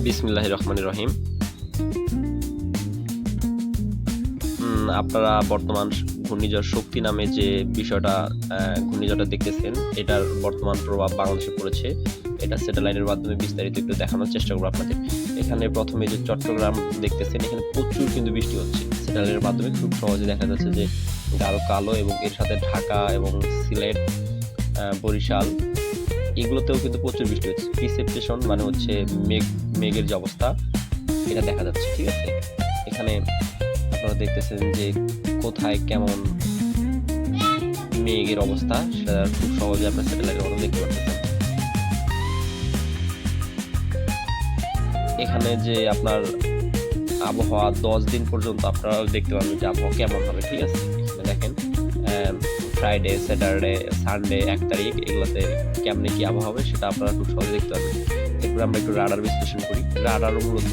বিসমিল্লাহির রহমানির রহিম। আপনারা বর্তমান ঘূর্ণিঝড় শক্তি নামে যে বিষয়টা ঘূর্ণিঝড়টা দেখতেছেন, এটার বর্তমান প্রভাব বাংলাদেশে পড়েছে। এটা স্যাটেলাইটের মাধ্যমে বিস্তারিত একটু দেখানোর চেষ্টা করবো আপনাদের। এখানে প্রথমে যে চট্টগ্রাম দেখতেছেন, এখানে প্রচুর কিন্তু বৃষ্টি হচ্ছে। স্যাটেলাইটের মাধ্যমে খুব সহজে দেখা যাচ্ছে যে গাঢ় কালো, এবং এর সাথে ঢাকা এবং সিলেট, বরিশাল, এগুলোতেও কিন্তু প্রচুর বৃষ্টি হচ্ছে। প্রিসিপিটেশন মানে হচ্ছে মেঘের যে অবস্থা, এটা দেখা যাচ্ছে। ঠিক আছে, এখানে আপনারা দেখতেছেন যে কোথায় কেমন মেঘের অবস্থা, সেটা খুব সহজে আপনার স্যাটেলাইটের মতো দেখতে পাচ্ছেন। এখানে যে আপনার আবহাওয়া 10 দিন পর্যন্ত আপনারা দেখতে পারবেন যে আবহাওয়া কেমন হবে। ঠিক আছে, এখানে দেখেন ফ্রাইডে, স্যাটারডে, সানডে 1 তারিখ, এগুলোতে কেমনে কি আবহাওয়া হবে সেটা আপনারা খুব সহজে দেখতে পারবেন। এরপর আমরা একটু রাডার বিশ্লেষণ করি। রাডারও মূলত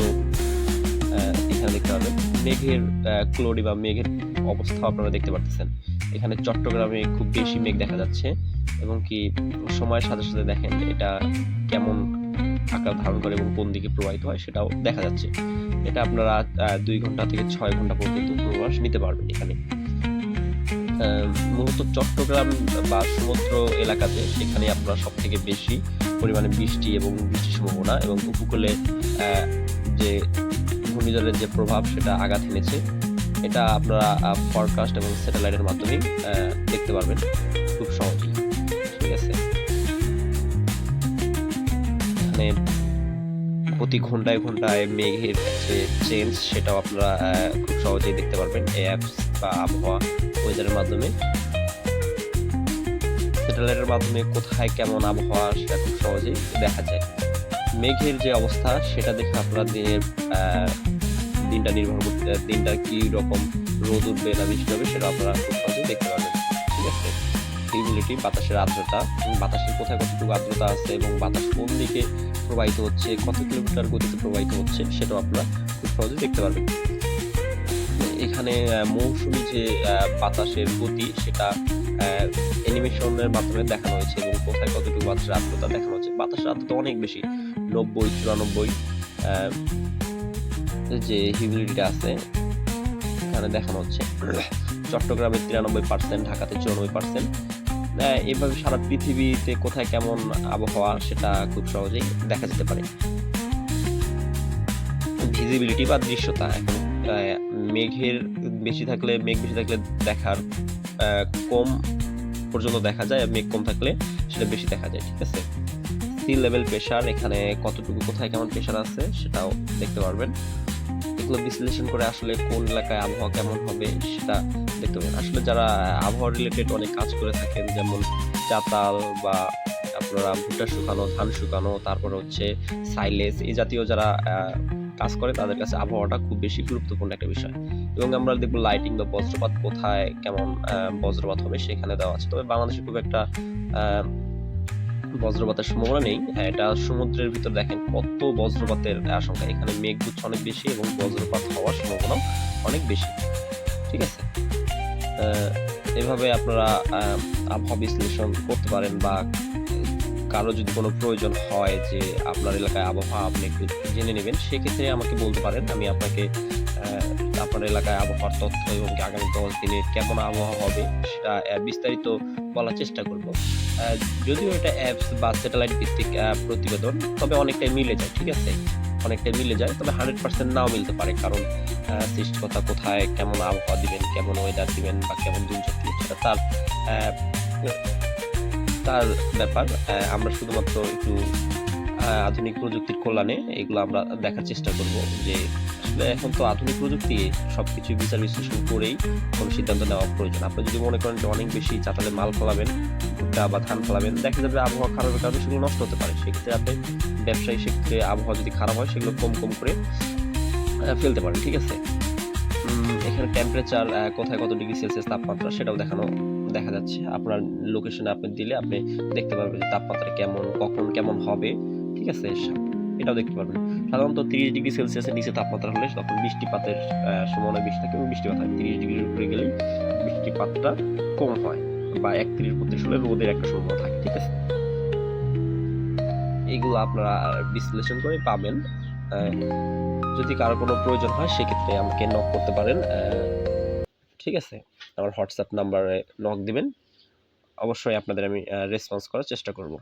এখানে দেখতে পাবেন মেঘের ক্লোডি বা মেঘের অবস্থা আপনারা দেখতে পাচ্ছেন। এখানে চট্টগ্রামে খুব বেশি মেঘ দেখা যাচ্ছে, এবং কি সময়ের সাথে সাথে দেখেন এটা কেমন আকার ধারণ করে এবং কোন দিকে প্রবাহিত হয় সেটাও দেখা যাচ্ছে। এটা আপনারা 2 ঘন্টা থেকে 6 ঘন্টা পর্যন্ত পূর্বাভাস নিতে পারবেন। এখানে মূলত চট্টগ্রাম বা সমুদ্র এলাকাতে এখানে আপনারা সব থেকে বেশি পরিমাণে বৃষ্টি এবং বৃষ্টির সম্ভাবনা, এবং উপকূলে যে ঘূর্ণিঝড়ের যে প্রভাব সেটা আঘাত এনেছে, এটা আপনারা ফরকাস্ট এবং স্যাটেলাইটের মাধ্যমেই দেখতে পারবেন খুব সহজেই। ঠিক আছে, এখানে প্রতি ঘন্টায় ঘন্টায় মেঘের যে চেঞ্জ সেটাও আপনারা খুব সহজেই দেখতে পারবেন এই অ্যাপস বা আবহাওয়া ওয়েদারের মাধ্যমে। স্যাটেলাইটের মাধ্যমে কোথায় কেমন আবহাওয়া সেটা খুব সহজেই দেখা যায়। মেঘের যে অবস্থা সেটা দেখে আপনারা দিনটা নির্ভর করতে, দিনটা কি রকম রোদ উঠবে না বৃষ্টি হবে সেটা আপনারা খুব সহজেই দেখতে পারবেন। ঠিক আছে, হিউমিডিটি, বাতাসের আর্দ্রতা, বাতাসের কোথায় কতটুকু আর্দ্রতা আছে এবং বাতাস কোন দিকে প্রবাহিত হচ্ছে, কত কিলোমিটার গতিতে প্রবাহিত হচ্ছে সেটাও আপনারা খুব সহজেই দেখতে পারবেন। এখানে মৌসুমী যে বাতাসের গতি সেটা অ্যানিমেশনের মাধ্যমে দেখানো হয়েছে, এবং কোথায় কতটুকু বাতাসের আর্দ্রতা দেখানো হচ্ছে। বাতাসের আর্দ্রতা অনেক বেশি, 90-94 যে হিউমিডিটি আছে এখানে দেখানো হচ্ছে। চট্টগ্রামে 93%, ঢাকাতে 94%। এভাবে সারা পৃথিবীতে কোথায় কেমন আবহাওয়া সেটা খুব সহজেই দেখা যেতে পারে। ভিজিবিলিটি বা দৃশ্যতা, এখন মেঘ বেশি থাকলে দেখার কম পর্যন্ত দেখা যায়, আর মেঘ কম থাকলে সেটা বেশি দেখা যায়। ঠিক আছে, সি লেভেল প্রেশার, এখানে কতটুকু কোথায় কেমন প্রেশার আছে সেটাও দেখতে পারবেন। এগুলো বিশ্লেষণ করে আসলে কোন এলাকায় আবহাওয়া কেমন হবে সেটা দেখতে পাবেন। আসলে যারা আবহাওয়া রিলেটেড অনেক কাজ করে থাকেন, যেমন চাতাল বা আপনারা ভুট্টা শুকানো, ধান শুকানো, তারপর হচ্ছে সাইলেজ, এই জাতীয় যারা কাজ করে তাদের কাছে আবহাওয়াটা খুব বেশি গুরুত্বপূর্ণ একটা বিষয়। এবং আমরা দেখবো লাইটিং বা বজ্রপাত কোথায় কেমন বজ্রপাত হবে সেখানে দেওয়া আছে। তবে বাংলাদেশে খুব একটা বজ্রপাতের সম্ভাবনা নেই। এটা সমুদ্রের ভিতর দেখেন কত বজ্রপাতের আশঙ্কা, এখানে মেঘগুচ্ছ অনেক বেশি এবং বজ্রপাত হওয়ার সম্ভাবনা অনেক বেশি। ঠিক আছে, এভাবে আপনারা আবহাওয়া বিশ্লেষণ করতে পারেন, বা কারো যদি কোনো প্রয়োজন হয় যে আপনার এলাকায় আবহাওয়া আপনি একটু জেনে নেবেন, সেক্ষেত্রে আমাকে বলতে পারেন। আমি আপনাকে আপনার এলাকায় আবহাওয়ার তথ্য এবং আগামী 10 দিনে কেমন আবহাওয়া হবে সেটা বিস্তারিত বলার চেষ্টা করব। যদিও এটা অ্যাপস বা স্যাটেলাইট ভিত্তিক প্রতিবেদন, তবে অনেকটাই মিলে যায়। ঠিক আছে, অনেকটাই মিলে যায়, তবে 100% নাও মিলতে পারে, কারণ সৃষ্টিকর্তা কোথায় কেমন আবহাওয়া দিবেন, কেমন ওয়েদার দিবেন বা কেমন দুর্যোগ দিবেন সেটা তার ব্যাপার। আমরা শুধুমাত্র একটু আধুনিক প্রযুক্তির কল্যাণে এগুলো আমরা দেখার চেষ্টা করব যে আসলে এখন তো আধুনিক প্রযুক্তি, সবকিছু বিচার বিশ্লেষণ করেই কোনো সিদ্ধান্ত নেওয়া প্রয়োজন। আপনি যদি মনে করেন যে অনেক বেশি চাতালে মাল ফলাবেন, ভুট্টা বা ধান ফলাবেন, দেখা যাবে আবহাওয়া খারাপের কারণে সেগুলো নষ্ট হতে পারে। সেক্ষেত্রে আপনি ব্যবসায়ী সেক্ষেত্রে আবহাওয়া যদি খারাপ হয় সেগুলো কম করে ফেলতে পারেন। ঠিক আছে, এখানে টেম্পারেচার কোথায় কত ডিগ্রি সেলসিয়াস তাপমাত্রা সেটাও দেখা যাচ্ছে। আপনার লোকেশনে আপনি দিলে আপনি দেখতে পারবেন যে তাপমাত্রা কেমন, কখন কেমন হবে। ঠিক আছে, এটাও দেখতে পারবেন। সাধারণত 30 ডিগ্রি সেলসিয়াসের নিচে তাপমাত্রা হলে তখন বৃষ্টিপাতের সম্ভাবনা বেশি থাকে, এবং বৃষ্টিপাত হয়। 30 ডিগ্রির উপরে গেলে বৃষ্টিপাতটা কম হয়, বা 31-32 হলে রোদের একটা সম্ভাবনা থাকে। ঠিক আছে, এইগুলো আপনারা বিশ্লেষণ করে পাবেন। যদি কারো কোনো প্রয়োজন হয় সেক্ষেত্রে আমাকে নক করতে পারেন। ঠিক আছে? আমার হোয়াটসঅ্যাপ নাম্বারে নক দিবেন। অবশ্যই আপনাদের আমি রেসপন্স করার চেষ্টা করব।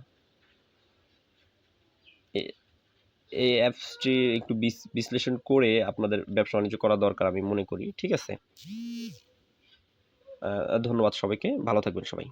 এ এই অ্যাপসটি একটু বিশ্লেষণ করে আপনাদের ব্যবসা-বাণিজ্য করা দরকার আমি মনে করি। ঠিক আছে? ধন্যবাদ সবাইকে। ভালো থাকবেন সবাই।